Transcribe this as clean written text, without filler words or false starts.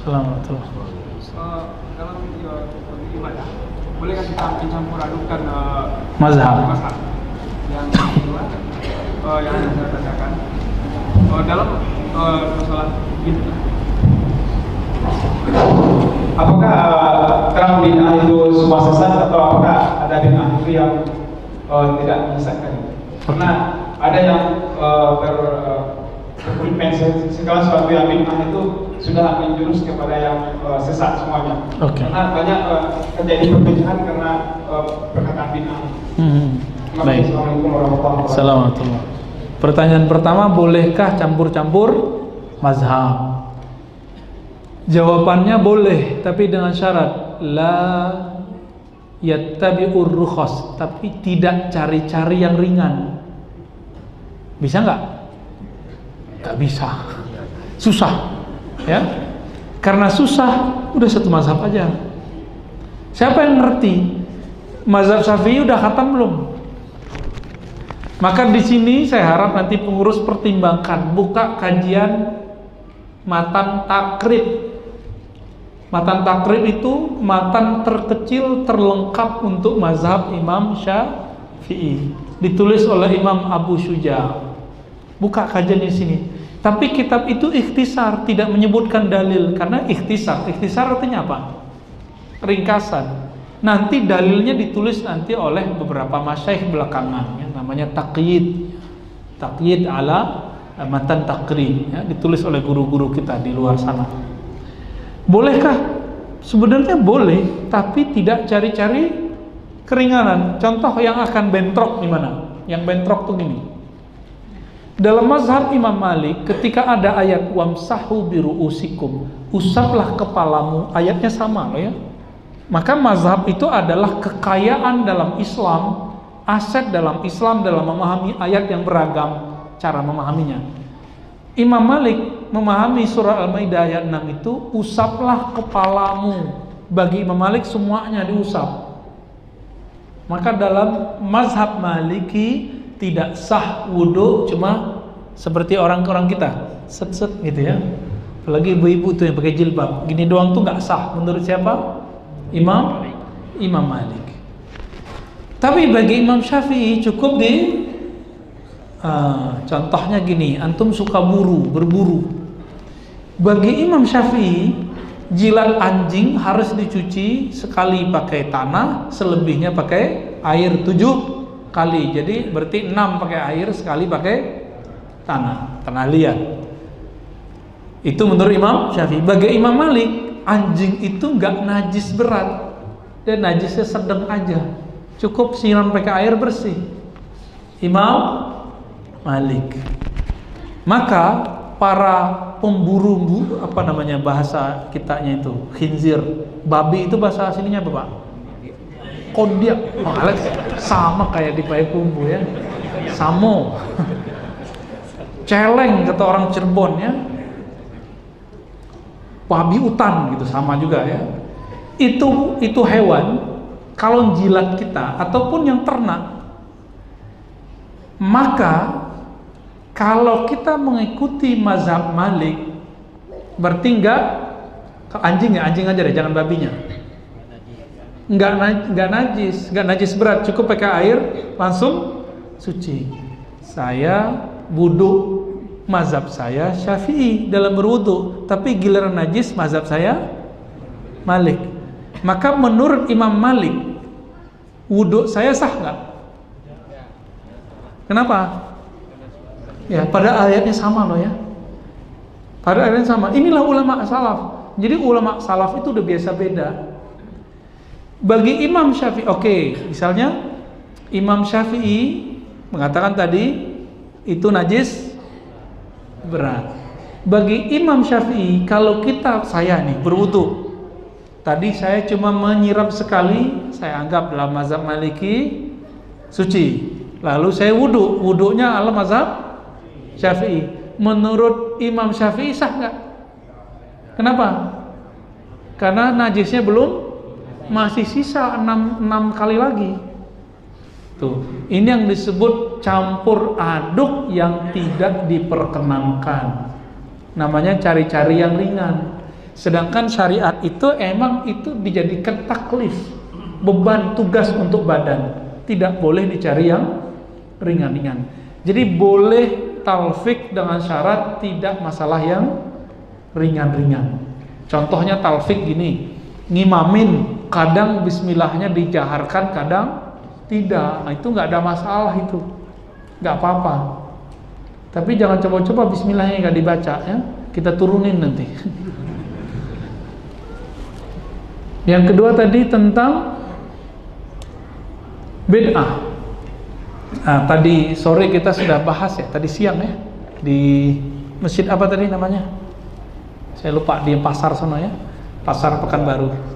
Assalamualaikum. Dalam ibadah, bolehkah kita mencampur adukan Mazhab. Yang kedua, yang saya tanyakan dalam masalah bid'ah, apakah terang bid'ah itu semua sesat atau apakah ada bid'ah itu yang tidak menyesatkan? Karena ada yang berprinsip segala sesuatu yang bid'ah itu sudah menjurus kepada yang sesat semuanya. Karena banyak terjadi perpecahan karena perkataan bid'ah. Baik. Assalamualaikum warahmatullahi wabarakatuh. Assalamualaikum. Pertanyaan pertama, bolehkah campur-campur mazhab? Jawabannya boleh, tapi dengan syarat la yattabi'ur rukhas, tapi tidak cari-cari yang ringan. Bisa nggak? Nggak bisa. Susah, ya. Karena susah, udah satu mazhab aja. Siapa yang ngerti? Mazhab Syafi'i udah khatam belum? Maka di sini saya harap nanti pengurus pertimbangkan, buka kajian matan takrib. Matan takrib itu matan terkecil terlengkap untuk mazhab Imam Syafi'i, ditulis oleh Imam Abu Syuja. Buka kajian di sini. Tapi kitab itu ikhtisar, tidak menyebutkan dalil karena ikhtisar. Ikhtisar artinya apa? Ringkasan. Nanti dalilnya ditulis nanti oleh beberapa masyaikh belakangan, ya, namanya taqyid ala matan takrib, ya, ditulis oleh guru-guru kita di luar sana. Bolehkah? Sebenarnya boleh, tapi tidak cari-cari keringanan. Contoh yang akan bentrok di mana? Yang bentrok tuh gini. Dalam mazhab Imam Malik, ketika ada ayat wamsahu biru'usikum, usaplah kepalamu, ayatnya sama loh ya. Maka mazhab itu adalah kekayaan dalam Islam, aset dalam Islam dalam memahami ayat yang beragam cara memahaminya. Imam Malik memahami surah Al-Maidah ayat 6 itu, usaplah kepalamu. Bagi Imam Malik semuanya diusap. Maka dalam mazhab Maliki tidak sah wudu cuma seperti orang-orang kita, set-set gitu ya. Apalagi ibu-ibu tuh yang pakai jilbab, gini doang tuh nggak sah menurut siapa? Imam Malik. Tapi bagi Imam Syafi'i cukup di contohnya gini, antum suka berburu. Bagi Imam Syafi'i, jilat anjing harus dicuci sekali pakai tanah, selebihnya pakai air 7 kali. Jadi berarti 6 pakai air, sekali pakai tanah liat. Itu menurut Imam Syafi'i. Bagi Imam Malik, anjing itu nggak najis berat, dan najisnya sedang aja, cukup siram pakai air bersih. Imam Malik. Maka para pemburu, apa namanya bahasa kitanya itu, khinzir, babi itu bahasa aslinya apa Pak? Kondiak. Alex sama kayak di Payakumbuh ya, samo. Celeng kata orang Cirebon ya. Babi utan gitu sama juga ya. Itu hewan kalau jilat kita ataupun yang ternak, maka kalau kita mengikuti mazhab Malik berarti enggak anjing ya, anjing aja deh, jangan babinya. Enggak najis berat, cukup pakai air langsung suci. Saya wudu, mazhab saya Syafi'i dalam berwudu, tapi giliran najis mazhab saya Malik. Maka menurut Imam Malik, wudu saya sah nggak? Kenapa? Ya, pada ayatnya sama loh ya. Pada ayatnya sama. Inilah ulama salaf. Jadi ulama salaf itu udah biasa beda. Bagi Imam Syafi'i, oke, misalnya Imam Syafi'i mengatakan tadi itu najis berat. Bagi Imam Syafi'i, kalau saya nih berwudu, tadi saya cuma menyiram sekali, saya anggap dalam mazhab Maliki suci. Lalu saya wudunya ala mazhab Syafi'i. Menurut Imam Syafi'i sah nggak? Kenapa? Karena najisnya belum, masih sisa 6 kali lagi. Tuh, ini yang disebut campur aduk yang tidak diperkenankan. Namanya cari-cari yang ringan. Sedangkan syariat itu emang itu dijadikan taklif, beban tugas untuk badan. Tidak boleh dicari yang ringan-ringan. Jadi boleh talfik dengan syarat tidak masalah yang ringan-ringan. Contohnya talfik gini, ngimamin kadang bismillahnya dijaharkan, kadang tidak. Nah, itu nggak ada masalah, itu nggak apa-apa. Tapi jangan coba-coba bismillahnya nggak dibaca ya, kita turunin nanti. Yang kedua tadi tentang bid'ah. Nah, tadi sore kita sudah bahas ya, tadi siang ya, di masjid apa tadi namanya? Saya lupa, di pasar sono ya, pasar Pekanbaru.